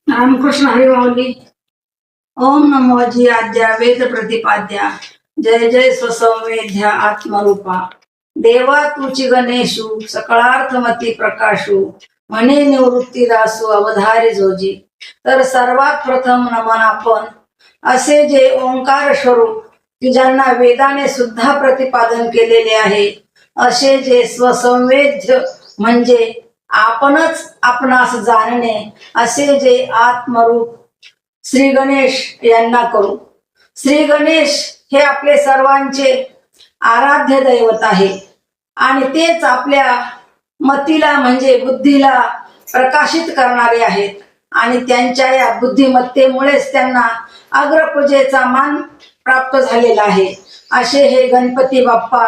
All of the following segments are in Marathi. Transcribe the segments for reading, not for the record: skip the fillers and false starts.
रामकृष्ण हरी माऊली. ओम नमो जी आद्या वेद प्रतिपाद्या, जय जय स्वसंवेद्या आत्मरूपा. देवा तुची गणेशू सकळार्थमती प्रकाशू, म्हणे निवृत्ती दासू अवधारी जोजी. तर सर्वात प्रथम नमन आपण असे जे ओंकार स्वरूप की ज्यांना वेदाने सुद्धा प्रतिपादन केलेले आहे, असे जे स्वसंवेद्य म्हणजे आपणच आपणास जाणणे असे जे आत्मरूप श्री गणेश यांना करू. श्री गणेश हे आपले सर्वांचे आराध्य दैवत आहे आणि तेच आपल्या मतीला म्हणजे बुद्धीला प्रकाशित करणारे आहेत आणि त्यांच्या या बुद्धिमत्तेमुळेच त्यांना अग्रपूजेचा मान प्राप्त झालेला आहे. असे हे गणपती बाप्पा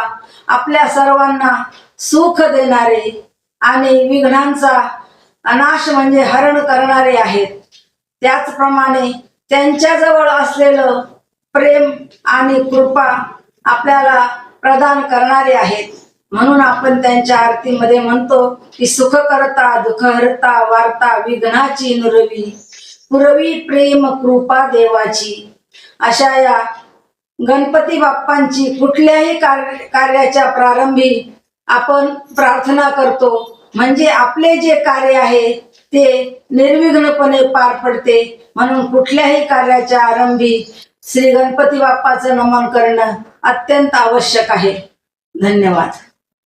आपल्या सर्वांना सुख देणारे आणि विघ्नांचा अनाश म्हणजे हरण करणारे आहेत. त्याचप्रमाणे त्यांच्याजवळ असलेलं प्रेम आणि कृपा आपल्याला प्रदान करणारे आहेत. म्हणून आपण त्यांच्या आरतीमध्ये म्हणतो की सुख करता दुःख हरता वार्ता विघ्नाची नुरवी, पुरवी प्रेम कृपा देवाची. अशा या गणपती बाप्पांची कुठल्याही कार्याच्या प्रारंभी आपण प्रार्थना करतो, म्हणजे आपले जे कार्य आहे ते निर्विघ्नपणे पार पडते. म्हणून कुठल्याही कार्याच्या आरंभी श्री गणपती बाप्पाचं नमन करणं अत्यंत आवश्यक आहे. धन्यवाद.